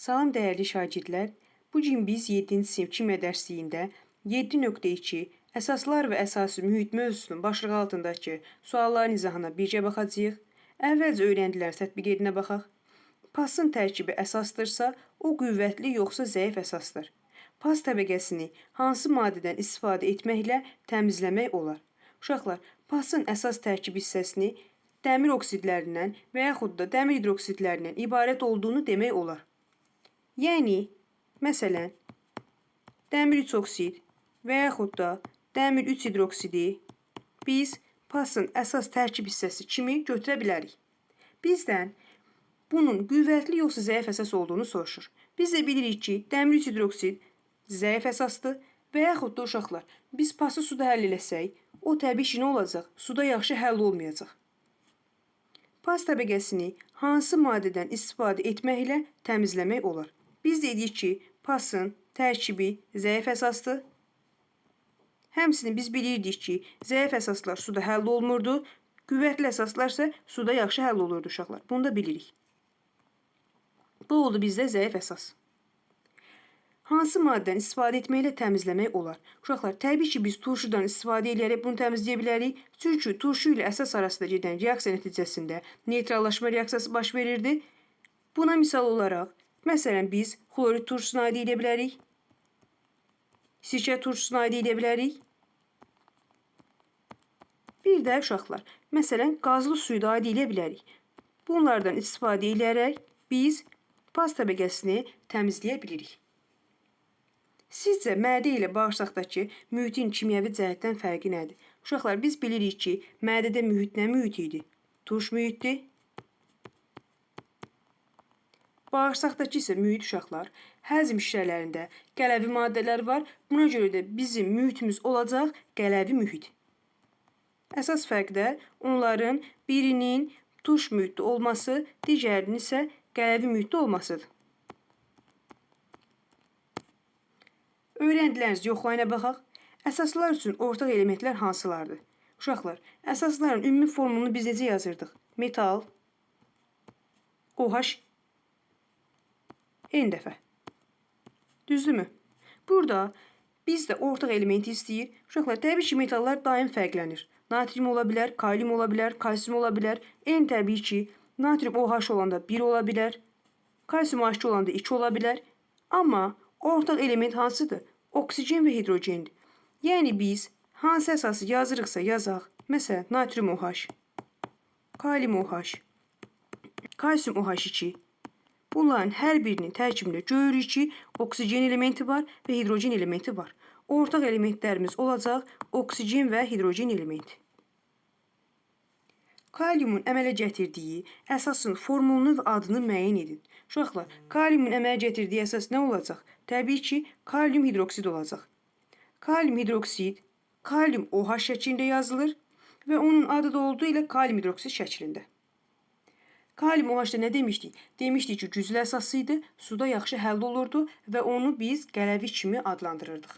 Salam dəyərli şagirdlər. Bu gün biz 7-ci sinif kimya dərsliyində 7.2 əsaslar və əsasi mühit mövzusunun başlığı altındakı sualların izahına birgə baxacağıq. Əvvəlcə öyrəndilərin tətbiq edinə baxaq. Pasın tərkibi əsasdırsa, o qüvvətli yoxsa zəif əsasdır. Pas təbəqəsini hansı maddədən istifadə etməklə təmizləmək olar? Uşaqlar, pasın əsas tərkib hissəsini dəmir oksidlərindən və yaxud da dəmir hidroksidlərindən ibarət olduğunu demək olar. Yəni, məsələn, dəmir 3 oksid və yaxud da dəmir 3 hidroksidi biz pasın əsas tərkib hissəsi kimi götürə bilərik. Bizdən bunun qüvvətli yoxsa zəif əsas olduğunu soruşur. Biz də bilirik ki, dəmir 3 hidroksid zəif əsasdır və yaxud da uşaqlar, biz pası suda həll eləsək, o təbii ki, nə olacaq? Suda yaxşı həll olmayacaq. Pas təbəqəsini hansı maddədən istifadə etməklə təmizləmək olar? Biz dedik ki, pasın tərkibi zəif əsasdır. Həmçinin biz bilirdik ki, zəif əsaslar suda həll olmurdu, qüvvətli əsaslar isə suda yaxşı həll olurdu uşaqlar. Bunu da bilirik. Bu oldu bizdə zəif əsas. Hansı maddədən istifadə etməklə təmizləmək olar? Uşaqlar, təbii ki, biz turşudan istifadə edərək bunu təmizləyə bilərik. Çünki turşu ilə əsas arasında gedən reaksiya nəticəsində neytrallaşma reaksiyası baş verirdi. Buna misal olaraq, məsələn, biz xlorid turşusunu aid edə bilərik. Sirkə turşusunu aid edə bilərik. Bir də uşaqlar, məsələn, qazlı suyu da aid edə bilərik. Bunlardan istifadə edərək biz pas təbəqəsini təmizləyə bilirik. Sizcə, mədə ilə bağırsaqdakı mühitin kimyəvi cəhətdən fərqi nədir? Uşaqlar, biz bilirik ki, mədədə mühit nə mühit idi? Turş mühitdir. Bağırsaqdakı isə mühit uşaqlar, həzm şirələrində qələvi maddələr var. Buna görə də bizim mühitimiz olacaq qələvi mühit. Əsas fərq də onların birinin turş mühitdə olması, digərinin isə qələvi mühitdə olmasıdır. Öyrəndilərinizi yoxlayına baxaq. Əsaslar üçün ortaq elementlər hansılardır? Uşaqlar, əsasların ümumi formulunu biz necə yazırdıq? Metal, OH, N dəfə. Düzdürmü? Burada biz də ortaq elementi istəyir. Uşaqlar, təbii ki, metallar daim fərqlənir. Natrium ola bilər, kalium ola bilər, kalsium ola bilər. N təbii ki, natrium OH olanda 1 ola bilər, kalsium OH olanda 2 ola bilər. Amma ortaq element hansıdır? Oksigen və hidrogendir. Yəni biz hansı əsası yazırıqsa yazaq. Məsələn, natrium OH, kalium OH, kalsium OH2. Bunların hər birinin tərkibində görürük ki, oksigen elementi var və hidrogen elementi var. Ortaq elementlərimiz olacaq oksigen və hidrogen elementi. Kaliumun əmələ gətirdiyi əsasın formulunu və adını müəyyən edin. Uşaqlar, kaliumun əmələ gətirdiyi əsas nə olacaq? Təbii ki, kalium hidroksid olacaq. Kalium hidroksid, kalium OH şəklində yazılır və onun adı da olduğu ilə kalium hidroksid şəklində. Kalium OH-da nə demişdik? Demişdik ki, güclü əsası idi, suda yaxşı həll olurdu və onu biz qələvi kimi adlandırırdıq.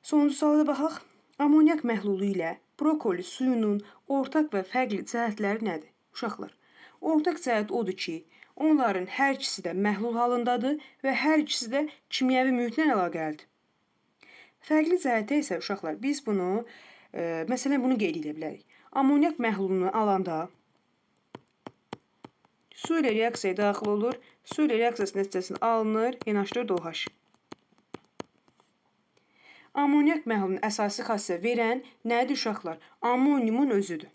Sonuncu suala baxaq. Amonyak məhlulu ilə brokoli suyunun ortaq və fərqli cəhətləri nədir? Uşaqlar, ortaq cəhət odur ki, onların hər ikisi də məhlul halındadır və hər ikisi də kimyəvi mühitlə əlaqəlidir. Fərqli cəhətə isə uşaqlar, biz bunu, məsələn, bunu qeyd edə bilərik. Amonyak məhlulunu alanda su ilə reaksiyaya daxil olur, su ilə reaksiyası nəticəsində alınır, yanaşdırır OH. Amonyak məhlulunun əsası xassə verən nədir uşaqlar? Amoniumun özüdür.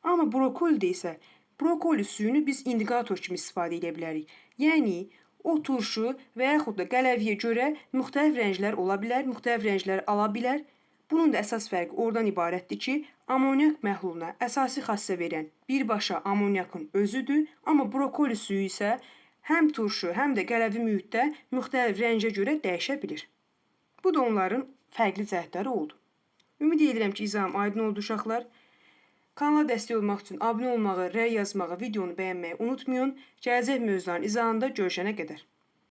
Amma brokolidə isə brokoli suyunu biz indikator kimi istifadə edə bilərik. Yəni, o turşu və yaxud da qələviyə görə müxtəlif rənglər ola bilər, müxtəlif rənglər ala bilər. Bunun da əsas fərqi oradan ibarətdir ki, amonyak məhluluna əsasi xassə verən birbaşa amonyakın özüdür, amma brokoli suyu isə həm turşu, həm də qələvi mühitdə müxtəlif rəngə görə dəyişə bilir. Bu da onların fərqli cəhətləri oldu. Ümid edirəm ki, izahım aydın oldu uşaqlar. Kanala dəstək olmaq üçün abunə olmağı, rəy yazmağı, videonu bəyənməyi unutmayın. Gələcək mövzuların izahında görüşənə qədər.